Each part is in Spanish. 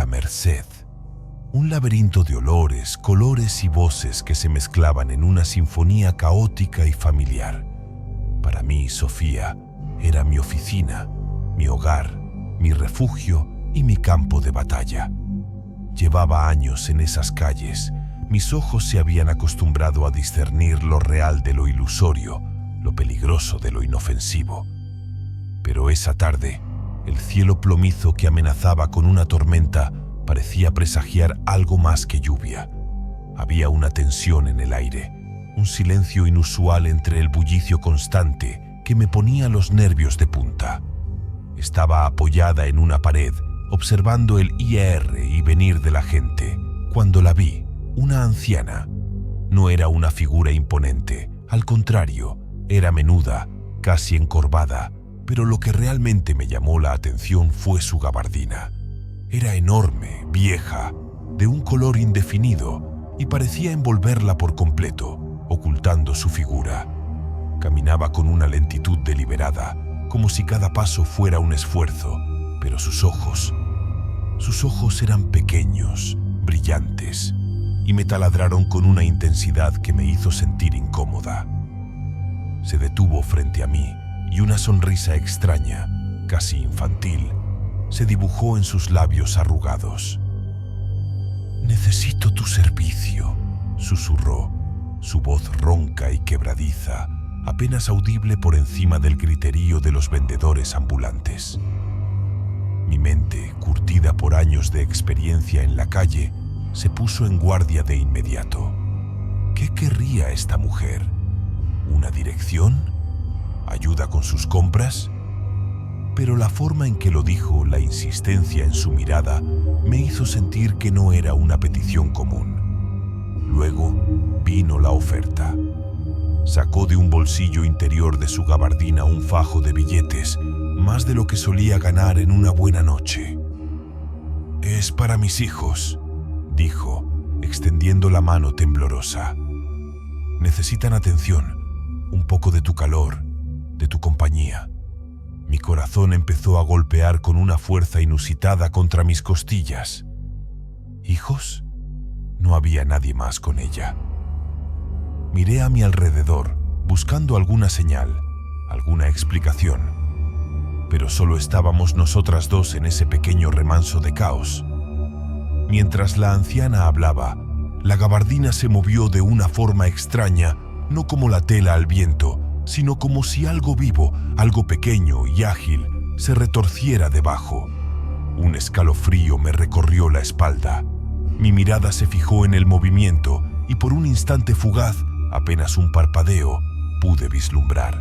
La Merced. Un laberinto de olores, colores y voces que se mezclaban en una sinfonía caótica y familiar. Para mí, Sofía era mi oficina, mi hogar, mi refugio y mi campo de batalla. Llevaba años en esas calles. Mis ojos se habían acostumbrado a discernir lo real de lo ilusorio, lo peligroso de lo inofensivo. Pero esa tarde, el cielo plomizo que amenazaba con una tormenta parecía presagiar algo más que lluvia. Había una tensión en el aire, un silencio inusual entre el bullicio constante que me ponía los nervios de punta. Estaba apoyada en una pared, observando el ir y venir de la gente, cuando la vi, una anciana. No era una figura imponente, al contrario, era menuda, casi encorvada, pero lo que realmente me llamó la atención fue su gabardina. Era enorme, vieja, de un color indefinido y parecía envolverla por completo, ocultando su figura. Caminaba con una lentitud deliberada, como si cada paso fuera un esfuerzo, pero sus ojos eran pequeños, brillantes, y me taladraron con una intensidad que me hizo sentir incómoda. Se detuvo frente a mí y una sonrisa extraña, casi infantil, se dibujó en sus labios arrugados. «Necesito tu servicio», susurró, su voz ronca y quebradiza, apenas audible por encima del griterío de los vendedores ambulantes. Mi mente, curtida por años de experiencia en la calle, se puso en guardia de inmediato. ¿Qué querría esta mujer? ¿Una dirección? ¿Ayuda con sus compras? Pero la forma en que lo dijo, la insistencia en su mirada, me hizo sentir que no era una petición común. Luego vino la oferta. Sacó de un bolsillo interior de su gabardina un fajo de billetes, más de lo que solía ganar en una buena noche. «Es para mis hijos», dijo, extendiendo la mano temblorosa. «Necesitan atención, un poco de tu calor, de tu compañía». Mi corazón empezó a golpear con una fuerza inusitada contra mis costillas. ¿Hijos? No había nadie más con ella. Miré a mi alrededor, buscando alguna señal, alguna explicación. Pero solo estábamos nosotras dos en ese pequeño remanso de caos. Mientras la anciana hablaba, la gabardina se movió de una forma extraña, no como la tela al viento, sino como si algo vivo, algo pequeño y ágil, se retorciera debajo. Un escalofrío me recorrió la espalda. Mi mirada se fijó en el movimiento y por un instante fugaz, apenas un parpadeo, pude vislumbrar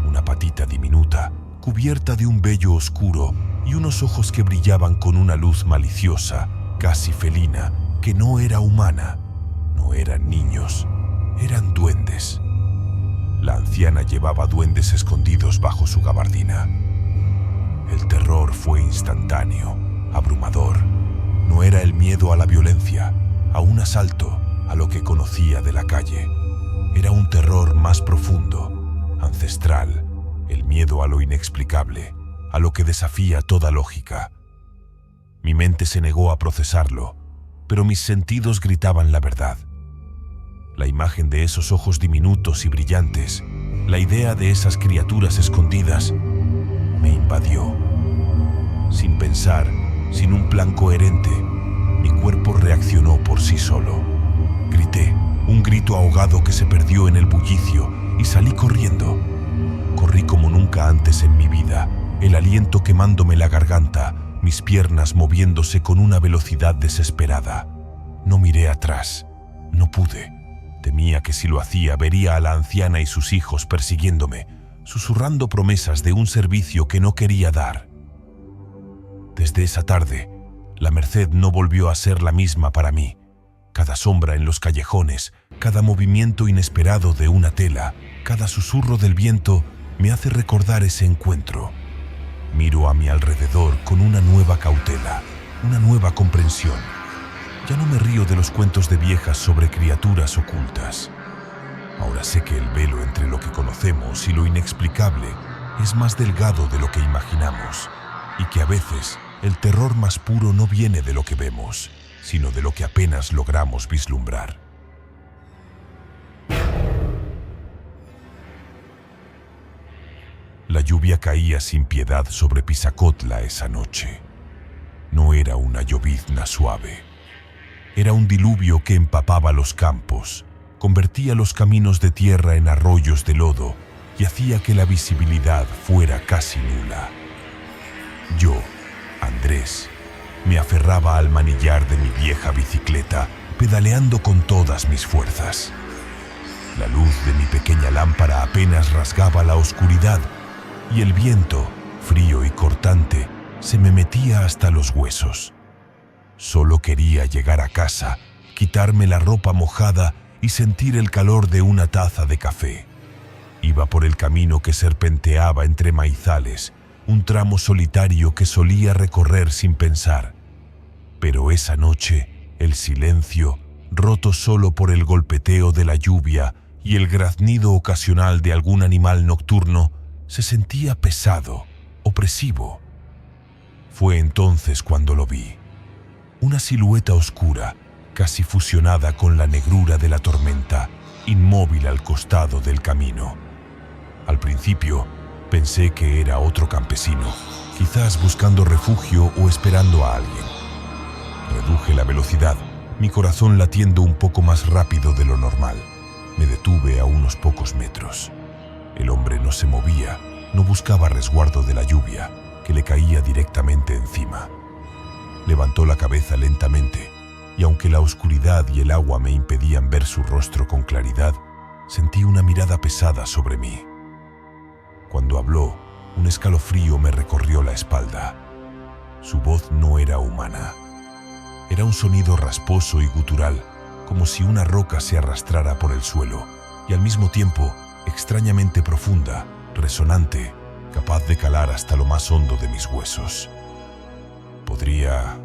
una patita diminuta, cubierta de un vello oscuro y unos ojos que brillaban con una luz maliciosa, casi felina, que no era humana. No eran niños, eran duendes. La anciana llevaba duendes escondidos bajo su gabardina. El terror fue instantáneo, abrumador. No era el miedo a la violencia, a un asalto, a lo que conocía de la calle. Era un terror más profundo, ancestral, el miedo a lo inexplicable, a lo que desafía toda lógica. Mi mente se negó a procesarlo, pero mis sentidos gritaban la verdad. La imagen de esos ojos diminutos y brillantes, la idea de esas criaturas escondidas, me invadió. Sin pensar, sin un plan coherente, mi cuerpo reaccionó por sí solo. Grité, un grito ahogado que se perdió en el bullicio, y salí corriendo. Corrí como nunca antes en mi vida, el aliento quemándome la garganta, mis piernas moviéndose con una velocidad desesperada. No miré atrás, no pude. Temía que si lo hacía vería a la anciana y sus hijos persiguiéndome, susurrando promesas de un servicio que no quería dar. Desde esa tarde, la Merced no volvió a ser la misma para mí. Cada sombra en los callejones, cada movimiento inesperado de una tela, cada susurro del viento me hace recordar ese encuentro. Miro a mi alrededor con una nueva cautela, una nueva comprensión. Ya no me río de los cuentos de viejas sobre criaturas ocultas. Ahora sé que el velo entre lo que conocemos y lo inexplicable es más delgado de lo que imaginamos y que a veces El terror más puro no viene de lo que vemos, sino de lo que apenas logramos vislumbrar. La lluvia caía sin piedad sobre Pisacotla esa noche. No era una llovizna suave. Era un diluvio que empapaba los campos, convertía los caminos de tierra en arroyos de lodo y hacía que la visibilidad fuera casi nula. Yo, Andrés, me aferraba al manillar de mi vieja bicicleta, pedaleando con todas mis fuerzas. La luz de mi pequeña lámpara apenas rasgaba la oscuridad y el viento, frío y cortante, se me metía hasta los huesos. Solo quería llegar a casa, quitarme la ropa mojada y sentir el calor de una taza de café. Iba por el camino que serpenteaba entre maizales, un tramo solitario que solía recorrer sin pensar. Pero esa noche, el silencio, roto solo por el golpeteo de la lluvia y el graznido ocasional de algún animal nocturno, se sentía pesado, opresivo. Fue entonces cuando lo vi. Una silueta oscura, casi fusionada con la negrura de la tormenta, inmóvil al costado del camino. Al principio, pensé que era otro campesino, quizás buscando refugio o esperando a alguien. Reduje la velocidad, mi corazón latiendo un poco más rápido de lo normal. Me detuve a unos pocos metros. El hombre no se movía, no buscaba resguardo de la lluvia, que le caía directamente encima. Levantó la cabeza lentamente, y aunque la oscuridad y el agua me impedían ver su rostro con claridad, sentí una mirada pesada sobre mí. Cuando habló, un escalofrío me recorrió la espalda. Su voz no era humana. Era un sonido rasposo y gutural, como si una roca se arrastrara por el suelo, y al mismo tiempo extrañamente profunda, resonante, capaz de calar hasta lo más hondo de mis huesos. ¿Podría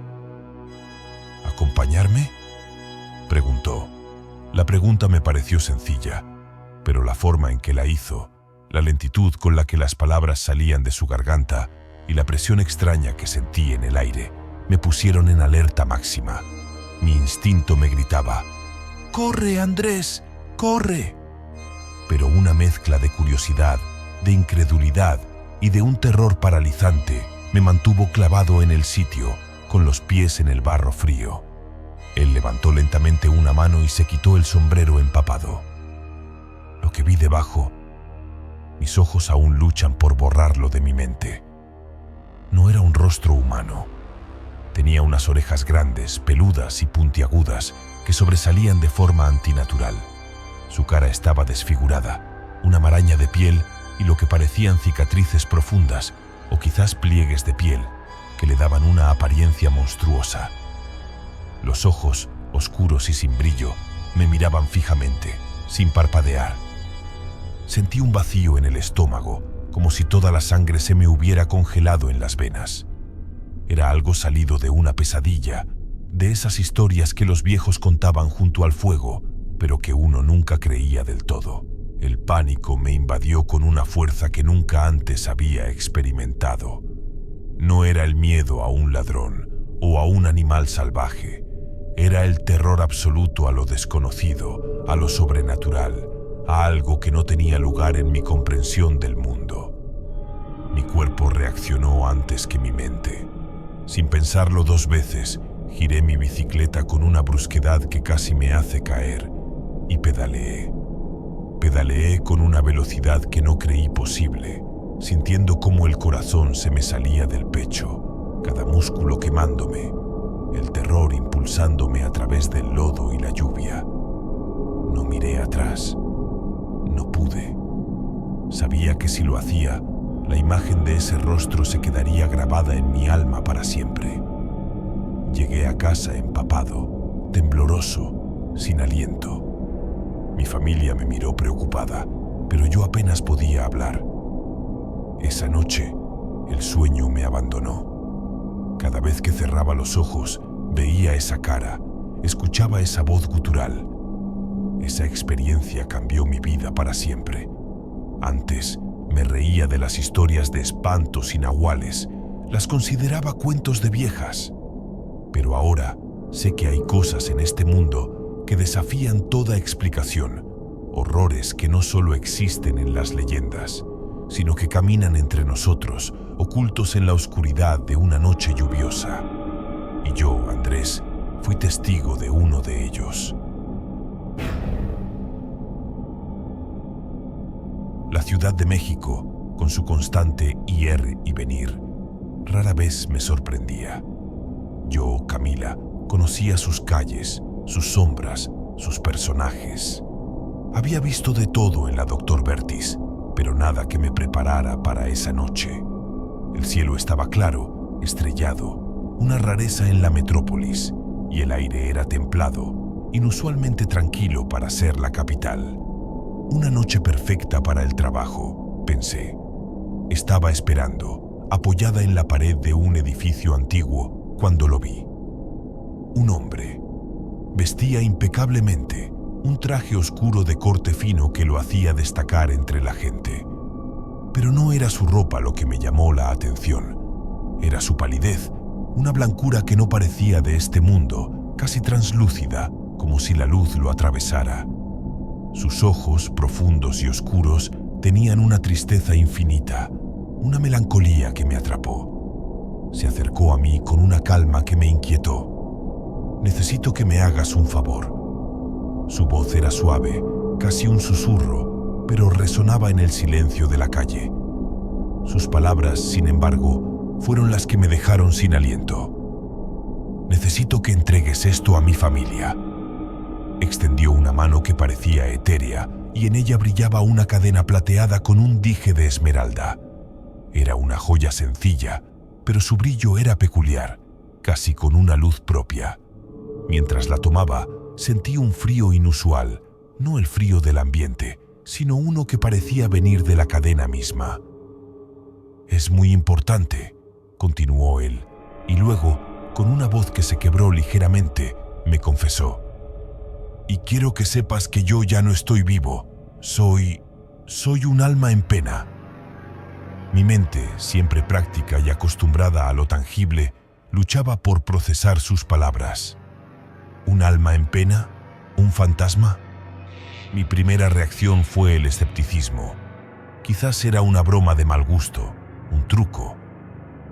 acompañarme?, preguntó. La pregunta me pareció sencilla, pero la forma en que la hizo, la lentitud con la que las palabras salían de su garganta y la presión extraña que sentí en el aire me pusieron en alerta máxima. Mi instinto me gritaba: ¡corre, Andrés, corre! Pero una mezcla de curiosidad, de incredulidad y de un terror paralizante me mantuvo clavado en el sitio, con los pies en el barro frío. Él levantó lentamente una mano y se quitó el sombrero empapado. Lo que vi debajo, mis ojos aún luchan por borrarlo de mi mente. No era un rostro humano. Tenía unas orejas grandes, peludas y puntiagudas que sobresalían de forma antinatural. Su cara estaba desfigurada, una maraña de piel y lo que parecían cicatrices profundas o quizás pliegues de piel que le daban una apariencia monstruosa. Los ojos, oscuros y sin brillo, me miraban fijamente, sin parpadear. Sentí un vacío en el estómago, como si toda la sangre se me hubiera congelado en las venas. Era algo salido de una pesadilla, de esas historias que los viejos contaban junto al fuego, pero que uno nunca creía del todo. El pánico me invadió con una fuerza que nunca antes había experimentado. No era el miedo a un ladrón o a un animal salvaje. Era el terror absoluto a lo desconocido, a lo sobrenatural, a algo que no tenía lugar en mi comprensión del mundo. Mi cuerpo reaccionó antes que mi mente. Sin pensarlo dos veces, giré mi bicicleta con una brusquedad que casi me hace caer y pedaleé. Pedaleé con una velocidad que no creí posible, sintiendo cómo el corazón se me salía del pecho, cada músculo quemándome, el terror impulsándome a través del lodo y la lluvia. No miré atrás. No pude. Sabía que si lo hacía, la imagen de ese rostro se quedaría grabada en mi alma para siempre. Llegué a casa empapado, tembloroso, sin aliento. Mi familia me miró preocupada, pero yo apenas podía hablar. Esa noche, el sueño me abandonó. Cada vez que cerraba los ojos, veía esa cara, escuchaba esa voz gutural. Esa experiencia cambió mi vida para siempre. Antes, me reía de las historias de espantos y nahuales, Las consideraba cuentos de viejas. Pero ahora sé que hay cosas en este mundo que desafían toda explicación, horrores que no solo existen en las leyendas, sino que caminan entre nosotros, ocultos en la oscuridad de una noche lluviosa. Y yo, Andrés, fui testigo de uno de ellos. La Ciudad de México, con su constante ir y venir, rara vez me sorprendía. Yo, Camila, conocía sus calles, sus sombras, sus personajes. Había visto de todo en la Dr. Bertis, pero nada que me preparara para esa noche. El cielo estaba claro, estrellado, una rareza en la metrópolis, y el aire era templado, inusualmente tranquilo para ser la capital. Una noche perfecta para el trabajo, pensé. Estaba esperando, apoyada en la pared de un edificio antiguo, cuando lo vi. Un hombre. Vestía impecablemente, un traje oscuro de corte fino que lo hacía destacar entre la gente. Pero no era su ropa lo que me llamó la atención. Era su palidez, una blancura que no parecía de este mundo, casi translúcida, como si la luz lo atravesara. Sus ojos, profundos y oscuros, tenían una tristeza infinita, una melancolía que me atrapó. Se acercó a mí con una calma que me inquietó. «Necesito que me hagas un favor». Su voz era suave, casi un susurro, pero resonaba en el silencio de la calle. Sus palabras, sin embargo, fueron las que me dejaron sin aliento. «Necesito que entregues esto a mi familia». Extendió una mano que parecía etérea y en ella brillaba una cadena plateada con un dije de esmeralda. Era una joya sencilla, pero su brillo era peculiar, casi con una luz propia. Mientras la tomaba, sentí un frío inusual, no el frío del ambiente, sino uno que parecía venir de la cadena misma. «Es muy importante», continuó él, y luego, con una voz que se quebró ligeramente, me confesó: «Y quiero que sepas que yo ya no estoy vivo. Soy un alma en pena». Mi mente, siempre práctica y acostumbrada a lo tangible, luchaba por procesar sus palabras. ¿Un alma en pena? ¿Un fantasma? Mi primera reacción fue el escepticismo. Quizás era una broma de mal gusto, un truco.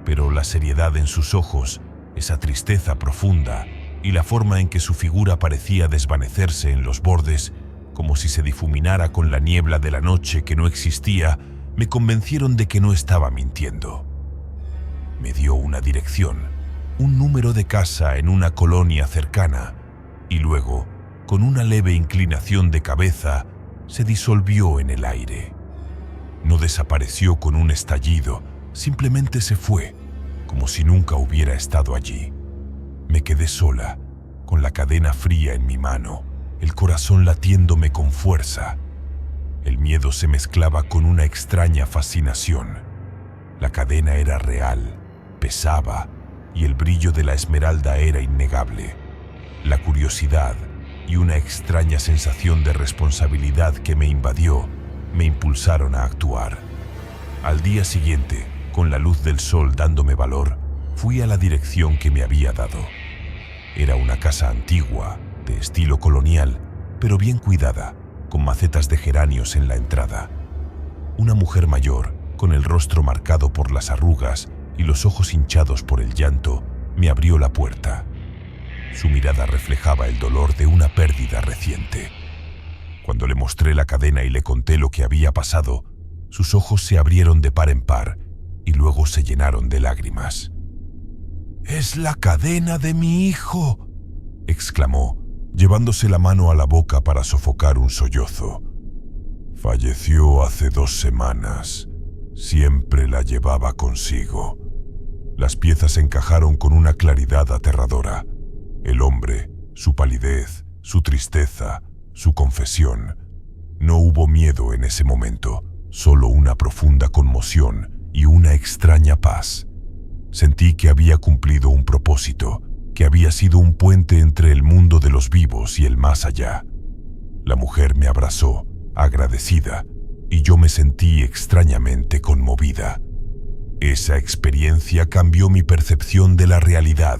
Pero la seriedad en sus ojos, esa tristeza profunda, y la forma en que su figura parecía desvanecerse en los bordes, como si se difuminara con la niebla de la noche que no existía, me convencieron de que no estaba mintiendo. Me dio una dirección, un número de casa en una colonia cercana, y luego, con una leve inclinación de cabeza, se disolvió en el aire. No desapareció con un estallido, simplemente se fue, como si nunca hubiera estado allí. Me quedé sola, con la cadena fría en mi mano, el corazón latiéndome con fuerza. El miedo se mezclaba con una extraña fascinación. La cadena era real, pesaba, y el brillo de la esmeralda era innegable. La curiosidad y una extraña sensación de responsabilidad que me invadió me impulsaron a actuar. Al día siguiente, con la luz del sol dándome valor, fui a la dirección que me había dado. Era una casa antigua, de estilo colonial, pero bien cuidada, con macetas de geranios en la entrada. Una mujer mayor, con el rostro marcado por las arrugas y los ojos hinchados por el llanto, me abrió la puerta. Su mirada reflejaba el dolor de una pérdida reciente. Cuando le mostré la cadena y le conté lo que había pasado, sus ojos se abrieron de par en par y luego se llenaron de lágrimas. «¡Es la cadena de mi hijo!», exclamó, llevándose la mano a la boca para sofocar un sollozo. «Falleció hace 2 semanas. Siempre la llevaba consigo». Las piezas encajaron con una claridad aterradora. El hombre, su palidez, su tristeza, su confesión. No hubo miedo en ese momento, solo una profunda conmoción y una extraña paz. Sentí que había cumplido un propósito, que había sido un puente entre el mundo de los vivos y el más allá. La mujer me abrazó, agradecida, y yo me sentí extrañamente conmovida. Esa experiencia cambió mi percepción de la realidad.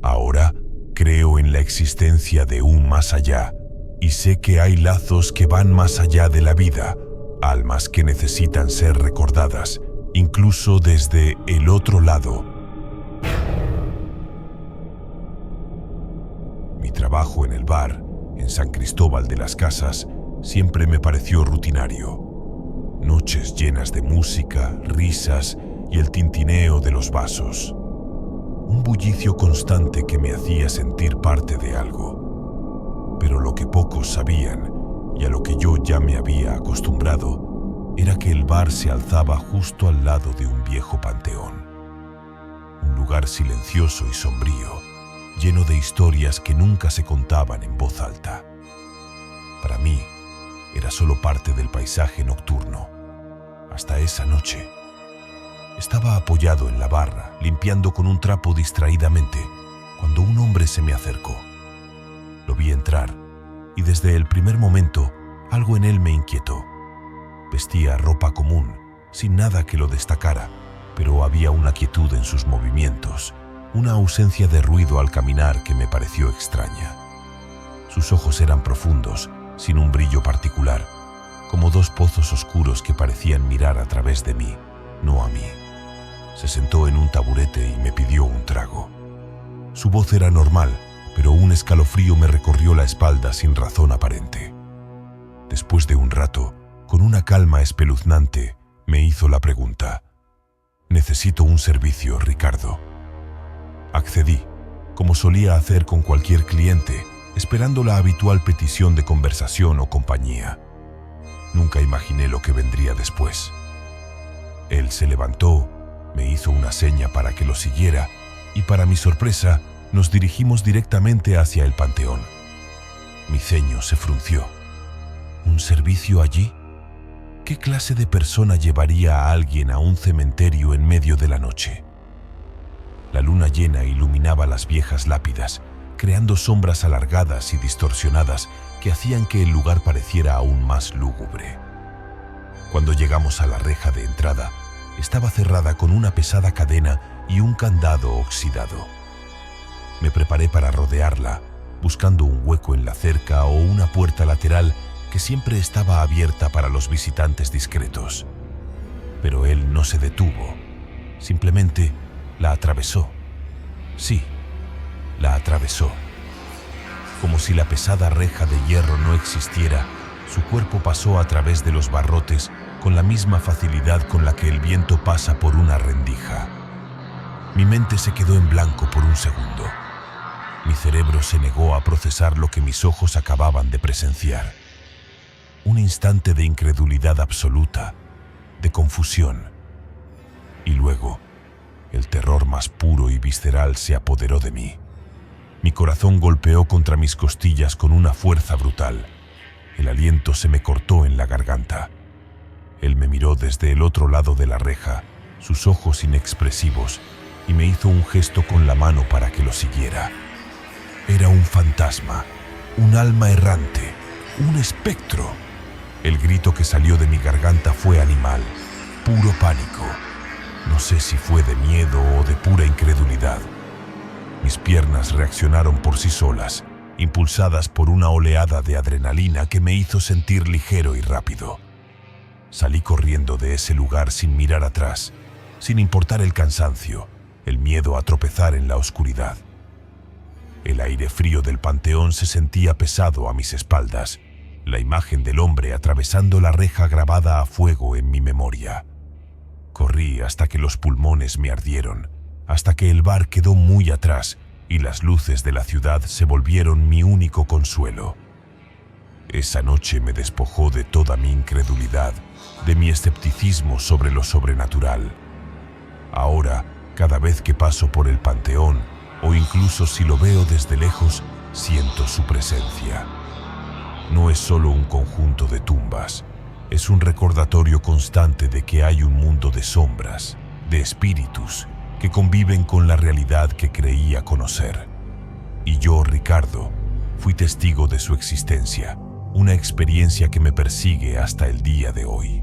Ahora creo en la existencia de un más allá y sé que hay lazos que van más allá de la vida, almas que necesitan ser recordadas, incluso desde el otro lado. Mi trabajo en el bar, en San Cristóbal de las Casas, siempre me pareció rutinario. Noches llenas de música, risas y el tintineo de los vasos. Un bullicio constante que me hacía sentir parte de algo. Pero lo que pocos sabían, y a lo que yo ya me había acostumbrado, era que el bar se alzaba justo al lado de un viejo panteón. Un lugar silencioso y sombrío, lleno de historias que nunca se contaban en voz alta. Para mí, era solo parte del paisaje nocturno. Hasta esa noche. Estaba apoyado en la barra, limpiando con un trapo distraídamente, cuando un hombre se me acercó. Lo vi entrar, y desde el primer momento, algo en él me inquietó. Vestía ropa común, sin nada que lo destacara, pero había una quietud en sus movimientos, una ausencia de ruido al caminar que me pareció extraña. Sus ojos eran profundos, sin un brillo particular, como dos pozos oscuros que parecían mirar a través de mí, no a mí. Se sentó en un taburete y me pidió un trago. Su voz era normal, pero un escalofrío me recorrió la espalda sin razón aparente. Después de un rato, con una calma espeluznante, me hizo la pregunta: «Necesito un servicio, Ricardo». Accedí, como solía hacer con cualquier cliente, esperando la habitual petición de conversación o compañía. Nunca imaginé lo que vendría después. Él se levantó, me hizo una seña para que lo siguiera y, para mi sorpresa, nos dirigimos directamente hacia el panteón. Mi ceño se frunció. ¿Un servicio allí? ¿Qué clase de persona llevaría a alguien a un cementerio en medio de la noche? La luna llena iluminaba las viejas lápidas, creando sombras alargadas y distorsionadas que hacían que el lugar pareciera aún más lúgubre. Cuando llegamos a la reja de entrada, estaba cerrada con una pesada cadena y un candado oxidado. Me preparé para rodearla, buscando un hueco en la cerca o una puerta lateral que siempre estaba abierta para los visitantes discretos. Pero él no se detuvo, simplemente la atravesó. Sí, la atravesó. Como si la pesada reja de hierro no existiera, su cuerpo pasó a través de los barrotes con la misma facilidad con la que el viento pasa por una rendija. Mi mente se quedó en blanco por un segundo. Mi cerebro se negó a procesar lo que mis ojos acababan de presenciar. Un instante de incredulidad absoluta, de confusión. Y luego, el terror más puro y visceral se apoderó de mí. Mi corazón golpeó contra mis costillas con una fuerza brutal. El aliento se me cortó en la garganta. Él me miró desde el otro lado de la reja, sus ojos inexpresivos, y me hizo un gesto con la mano para que lo siguiera. Era un fantasma, un alma errante, un espectro. El grito que salió de mi garganta fue animal, puro pánico. No sé si fue de miedo o de pura incredulidad. Mis piernas reaccionaron por sí solas, impulsadas por una oleada de adrenalina que me hizo sentir ligero y rápido. Salí corriendo de ese lugar sin mirar atrás, sin importar el cansancio, el miedo a tropezar en la oscuridad. El aire frío del panteón se sentía pesado a mis espaldas, la imagen del hombre atravesando la reja grabada a fuego en mi memoria. Corrí hasta que los pulmones me ardieron, hasta que el bar quedó muy atrás y las luces de la ciudad se volvieron mi único consuelo. Esa noche me despojó de toda mi incredulidad, de mi escepticismo sobre lo sobrenatural. Ahora, cada vez que paso por el panteón, o incluso si lo veo desde lejos, siento su presencia. No es solo un conjunto de tumbas, es un recordatorio constante de que hay un mundo de sombras, de espíritus, que conviven con la realidad que creía conocer. Y yo, Ricardo, fui testigo de su existencia, una experiencia que me persigue hasta el día de hoy.